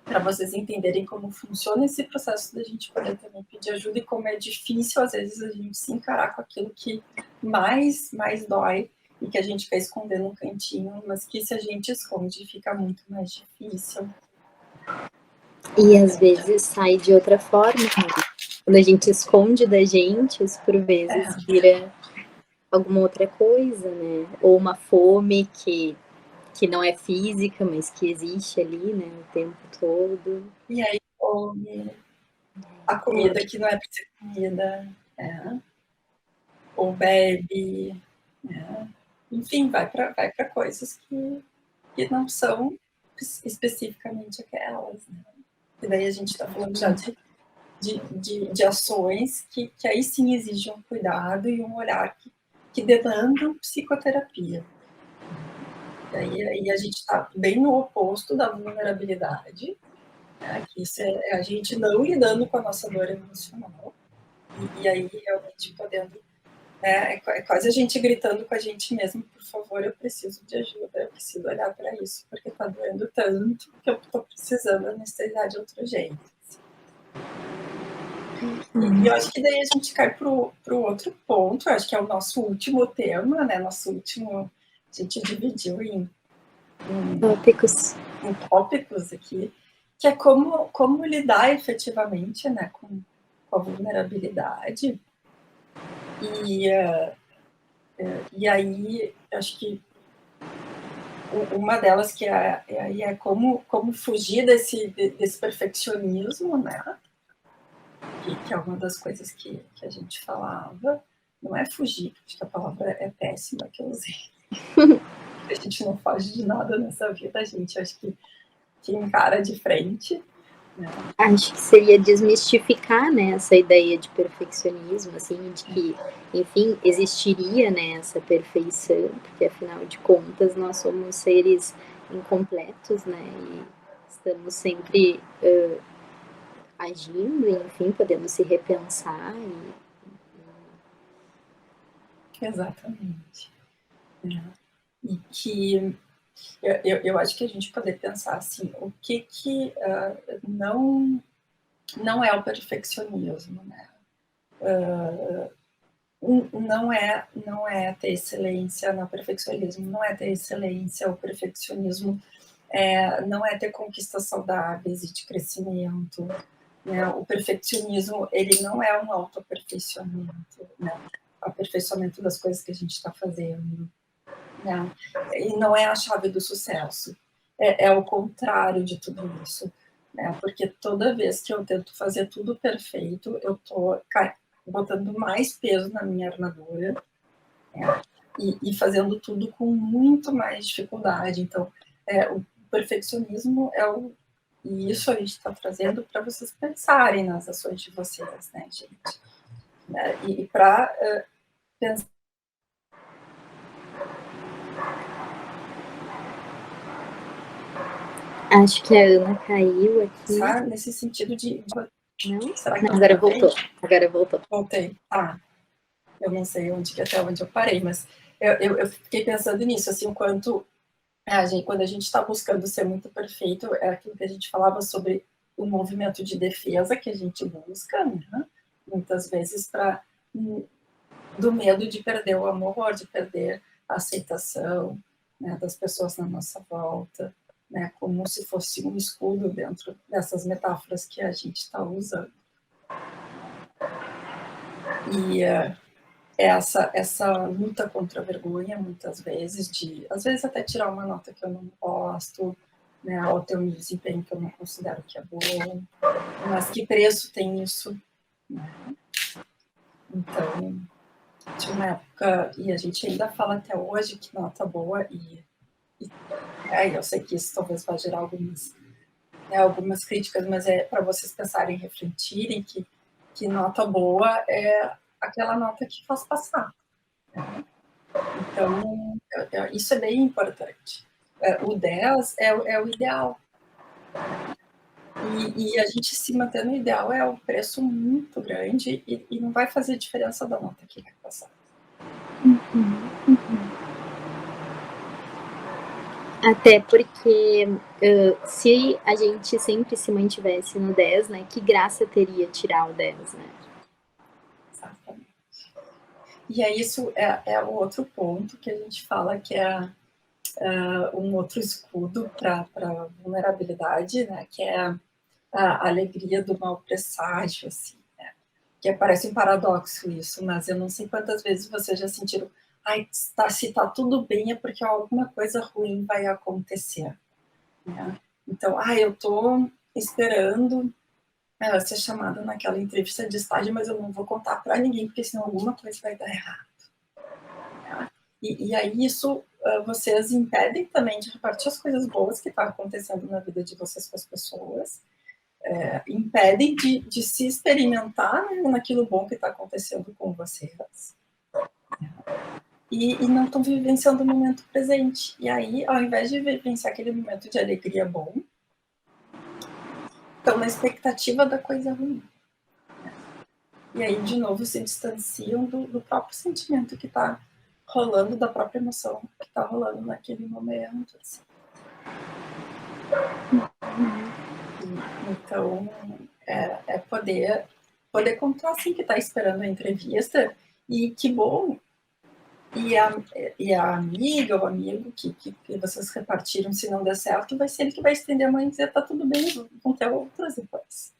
S1: para vocês entenderem como funciona esse processo da gente poder também pedir ajuda e como é difícil às vezes a gente se encarar com aquilo que mais dói e que a gente quer esconder num cantinho, mas que se a gente esconde fica muito mais difícil.
S3: E às vezes sai de outra forma, né? Quando a gente esconde da gente, isso por vezes vira alguma outra coisa, né? Ou uma fome que não é física, mas que existe ali, né, o tempo todo.
S1: E aí come a comida que não é para ser comida, ou bebe, enfim, vai para coisas que não são especificamente aquelas, né? E daí a gente está falando já de ações que aí sim exigem um cuidado e um olhar que demandam psicoterapia. E aí a gente está bem no oposto da vulnerabilidade, né? Que isso é a gente não lidando com a nossa dor emocional, e aí realmente podendo, é quase a gente gritando com a gente mesmo, por favor, eu preciso de ajuda, eu preciso olhar para isso, porque está doendo tanto que eu estou precisando anestesiar de outro jeito. E eu acho que daí a gente cai para o outro ponto, acho que é o nosso último tema, né? Nosso último, a gente dividiu em tópicos aqui, que é como lidar efetivamente, né, com a vulnerabilidade. E aí, acho que uma delas que é como fugir desse perfeccionismo, né? Que é uma das coisas que a gente falava. Não é fugir, acho que a palavra é péssima que eu usei. A gente não foge de nada nessa vida, a gente acho que encara de frente. Né?
S3: Acho que seria desmistificar, né, essa ideia de perfeccionismo, assim, de que, enfim, existiria, né, essa perfeição, porque afinal de contas nós somos seres incompletos, né, e estamos sempre agindo, enfim, podemos se repensar.
S1: Exatamente. E que eu acho que a gente poder pensar assim, o que não é o perfeccionismo, né? Não é ter excelência no perfeccionismo, não é ter excelência, o perfeccionismo não é ter conquistas saudáveis e de crescimento, né? O perfeccionismo, ele não é um autoaperfeiçoamento, né? Aperfeiçoamento das coisas que a gente está fazendo, né? E não é a chave do sucesso, é o contrário de tudo isso, né? Porque toda vez que eu tento fazer tudo perfeito, eu estou botando mais peso na minha armadura, né? E fazendo tudo com muito mais dificuldade. Então, o perfeccionismo e isso a gente está trazendo para vocês pensarem nas ações de vocês, né, gente? Né? E para pensar.
S3: Acho que a Ana caiu aqui.
S1: Nesse sentido de...
S3: Não?
S1: Será que
S3: Agora voltou. Agora voltou.
S1: Voltei. Eu não sei até onde eu parei, mas eu fiquei pensando nisso, assim, o quanto quando a gente está buscando ser muito perfeito, é aquilo que a gente falava sobre o movimento de defesa que a gente busca, né? Muitas vezes do medo de perder o amor, de perder a aceitação, né, das pessoas na nossa volta, né, como se fosse um escudo dentro dessas metáforas que a gente está usando. E essa luta contra a vergonha, muitas vezes, às vezes até tirar uma nota que eu não gosto, né, ou ter um desempenho que eu não considero que é bom, mas que preço tem isso? Né? Então, Tinha uma época, e a gente ainda fala até hoje, que nota boa, eu sei que isso talvez vá gerar algumas críticas, mas é para vocês pensarem, refletirem, que nota boa é aquela nota que faz passar. Então, isso é bem importante. O 10 é o ideal. E a gente se manter no ideal é um preço muito grande e não vai fazer diferença da nota que vai passar.
S3: Até porque se a gente sempre se mantivesse no 10, né, que graça teria tirar o 10, né?
S1: Exatamente. E aí isso é o outro ponto que a gente fala que é um outro escudo para vulnerabilidade, né, que é a alegria do mau presságio, assim, né? Que parece um paradoxo isso, mas eu não sei quantas vezes vocês já sentiram, se tá tudo bem é porque alguma coisa ruim vai acontecer, né? Então, eu tô esperando ser chamada naquela entrevista de estágio, mas eu não vou contar para ninguém, porque senão alguma coisa vai dar errado. Né? E aí isso vocês impedem também de repartir as coisas boas que estão acontecendo na vida de vocês com as pessoas, impedem de se experimentar, né, naquilo bom que está acontecendo com vocês. E não estão vivenciando o momento presente. E aí, ao invés de vivenciar aquele momento de alegria bom, estão na expectativa da coisa ruim. E aí, de novo, se distanciam do próprio sentimento que está rolando, da própria emoção que está rolando naquele momento. Assim. Então, é poder contar assim que está esperando a entrevista e que bom. E a amiga ou amigo que vocês repartiram, se não der certo, vai ser ele que vai estender a mão e dizer tá tudo bem, vão ter outras depois.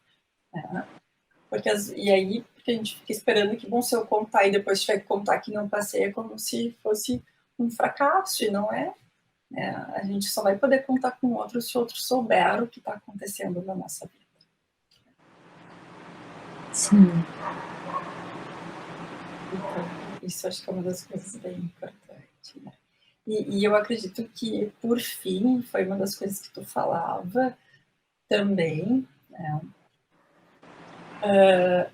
S1: Porque a gente fica esperando que, bom, se eu contar e depois tiver que contar que não passei, é como se fosse um fracasso, e não é. A gente só vai poder contar com outros se outros souberam o que está acontecendo na nossa vida.
S3: Sim.
S1: Então, isso acho que é uma das coisas bem importantes, né? E eu acredito que, por fim, foi uma das coisas que tu falava também, né?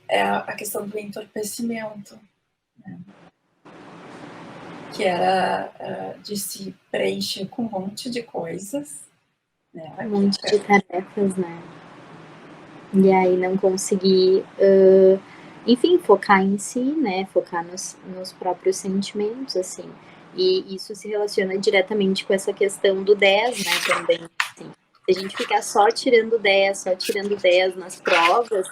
S1: É a questão do entorpecimento, né? Que era de se preencher com um monte de coisas, né?
S3: Um monte de tarefas, né? E aí não conseguir, enfim, focar em si, né? Focar nos próprios sentimentos, assim. E isso se relaciona diretamente com essa questão do 10, né, também. Assim. Se a gente ficar só tirando 10 nas provas,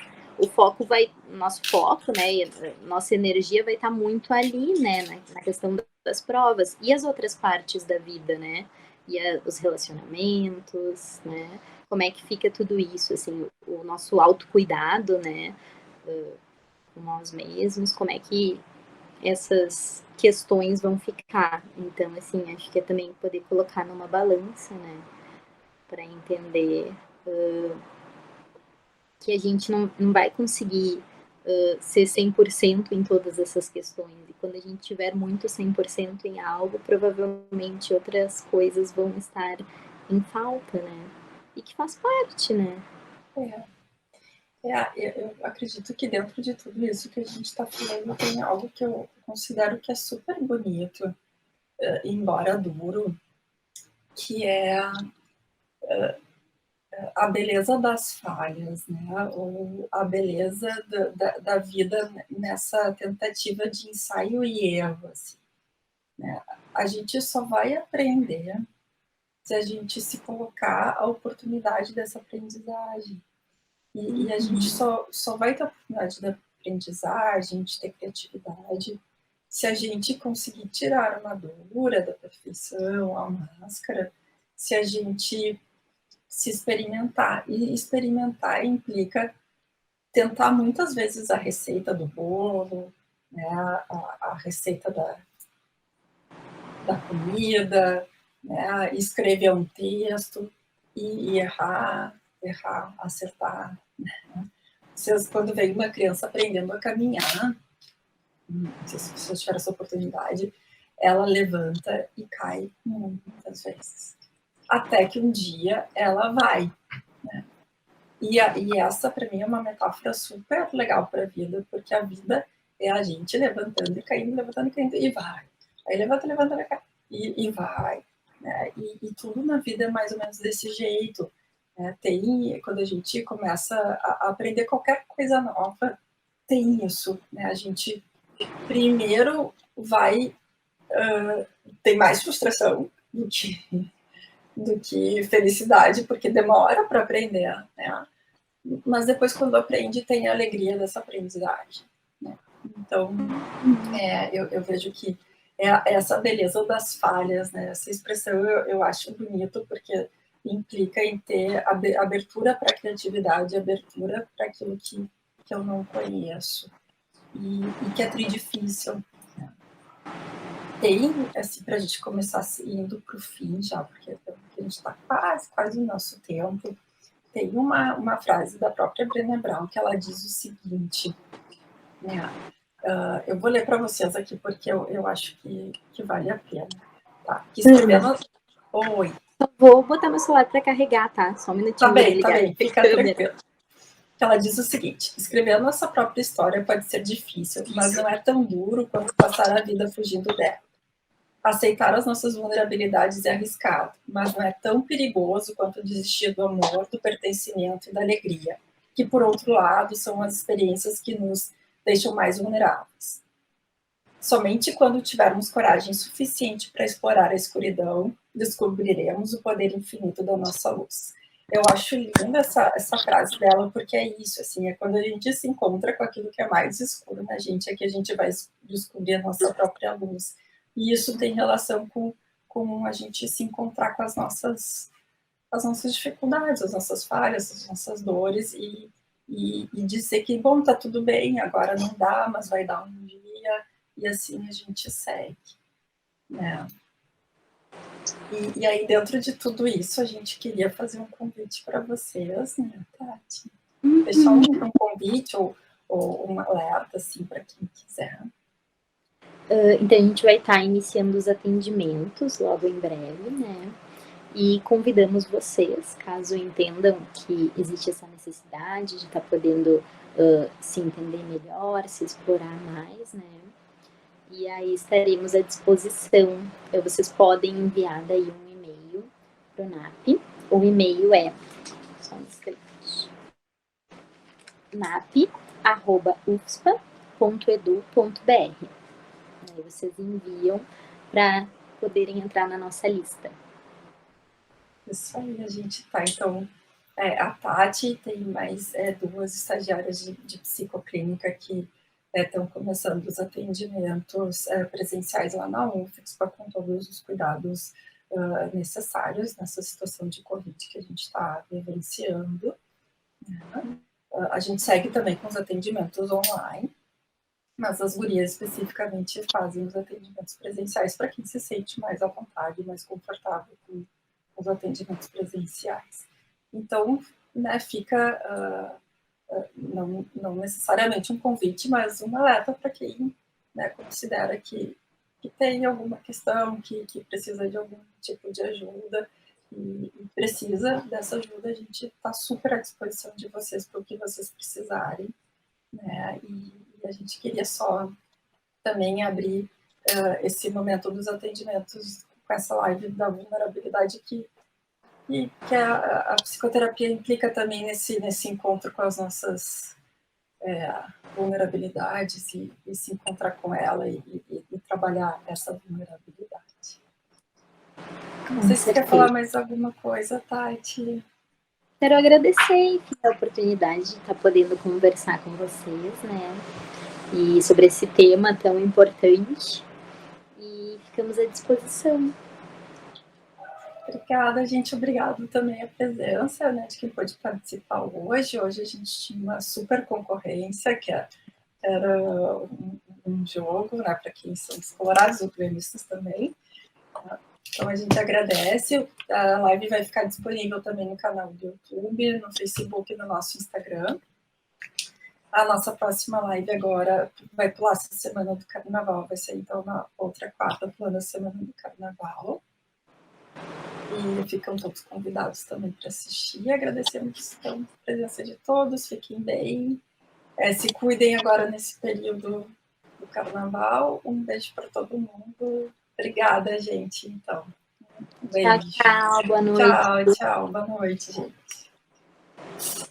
S3: nosso foco, né, nossa energia vai estar muito ali, né, na questão das provas. E as outras partes da vida, né? E os relacionamentos, né? Como é que fica tudo isso, assim, o nosso autocuidado, né, com nós mesmos, como é que essas questões vão ficar. Então, assim, acho que é também poder colocar numa balança, né, para entender que a gente não vai conseguir ser 100% em todas essas questões. E quando a gente tiver muito 100% em algo, provavelmente outras coisas vão estar em falta, né? E que faz parte, né?
S1: Eu acredito que dentro de tudo isso que a gente está falando tem algo que eu considero que é super bonito, embora duro, que é a beleza das falhas, né? Ou a beleza da vida nessa tentativa de ensaio e erro. Assim, né? A gente só vai aprender se a gente se colocar a oportunidade dessa aprendizagem. E a gente só vai ter a oportunidade da aprendizagem, de ter criatividade, se a gente conseguir tirar a armadura da perfeição, a máscara, se a gente se experimentar. E experimentar implica tentar muitas vezes a receita do bolo, né, a receita da comida, né, escrever um texto e errar, acertar. Né? Vocês, quando vem uma criança aprendendo a caminhar, não sei se vocês tiveram essa oportunidade, ela levanta e cai muitas vezes. Até que um dia ela vai, né? E essa, para mim, é uma metáfora super legal para a vida, porque a vida é a gente levantando e caindo, e vai. Aí levanta, cai, e vai. Né? E tudo na vida é mais ou menos desse jeito. Né? Quando a gente começa a aprender qualquer coisa nova, tem isso. Né? A gente primeiro vai... tem mais frustração do que felicidade, porque demora para aprender, né? Mas depois, quando aprende, tem a alegria dessa aprendizagem. Né? Então, eu vejo que é essa beleza das falhas, né? Essa expressão eu acho bonito, porque implica em ter abertura para a criatividade, abertura para aquilo que eu não conheço e que é difícil. Né? Tem, assim, para a gente começar indo para o fim já, porque a gente está quase no nosso tempo. Tem uma frase da própria Brené Brown que ela diz o seguinte, né? Eu vou ler para vocês aqui porque eu acho que vale a pena. Tá? Que escrevendo... Oi.
S3: Vou botar meu celular para carregar, tá? Só um minutinho.
S1: Tá bem, fica tranquilo. Ela diz o seguinte: escrever a nossa própria história pode ser difícil, mas não é tão duro quanto passar a vida fugindo dela. Aceitar as nossas vulnerabilidades é arriscado, mas não é tão perigoso quanto desistir do amor, do pertencimento e da alegria, que, por outro lado, são as experiências que nos deixam mais vulneráveis. Somente quando tivermos coragem suficiente para explorar a escuridão, descobriremos o poder infinito da nossa luz. Eu acho linda essa frase dela, porque é isso, assim, é quando a gente se encontra com aquilo que é mais escuro na gente, é que a gente vai descobrir a nossa própria luz. E isso tem relação com a gente se encontrar com as nossas dificuldades, as nossas falhas, as nossas dores, e dizer que, bom, tá tudo bem, agora não dá, mas vai dar um dia, e assim a gente segue. Né? E aí, dentro de tudo isso, a gente queria fazer um convite para vocês, né, Tati? Deixar um convite ou um alerta, assim, para quem quiser.
S3: Então, a gente vai estar iniciando os atendimentos logo em breve, né? E convidamos vocês, caso entendam que existe essa necessidade de estar podendo se entender melhor, se explorar mais, né? E aí estaremos à disposição. Vocês podem enviar daí um e-mail para o NAP. O e-mail é só um instante, nap@ufspa.edu.br. Aí vocês enviam para poderem entrar na nossa lista.
S1: Isso aí, a gente tá. Então, a Tati tem mais 2 estagiárias de psicoclínica que estão começando os atendimentos presenciais lá na UFSPA, com todos os cuidados necessários nessa situação de Covid que a gente está vivenciando. Né? A gente segue também com os atendimentos online, mas as gurias especificamente fazem os atendimentos presenciais para quem se sente mais à vontade, mais confortável com os atendimentos presenciais. Então, né, fica não necessariamente um convite, mas um alerta para quem, né, considera que tem alguma questão, que precisa de algum tipo de ajuda e precisa dessa ajuda. A gente está super à disposição de vocês para o que vocês precisarem. Né? E a gente queria só também abrir esse momento dos atendimentos com essa live da vulnerabilidade que a psicoterapia implica também nesse encontro com as nossas vulnerabilidades e se encontrar com ela e trabalhar essa vulnerabilidade. Não sei se você quer falar mais alguma coisa, Tati.
S3: Quero agradecer a oportunidade de estar podendo conversar com vocês, né? E sobre esse tema tão importante. E ficamos à disposição.
S1: Obrigada, gente. Obrigado também a presença, né, de quem pôde participar hoje. Hoje a gente tinha uma super concorrência, que era um jogo, né, para quem são os colorados ou gremistas também. Então a gente agradece. A live vai ficar disponível também no canal do YouTube, no Facebook e no nosso Instagram. A nossa próxima live agora vai pular essa semana do Carnaval, vai ser então na outra quarta, pulando a semana do Carnaval. E ficam todos convidados também para assistir. Agradecemos então a presença de todos, fiquem bem. Se cuidem agora nesse período do Carnaval. Um beijo para todo mundo. Obrigada, gente. Então, um beijo.
S3: Tchau, boa noite.
S1: Tchau, tchau. Boa noite, gente.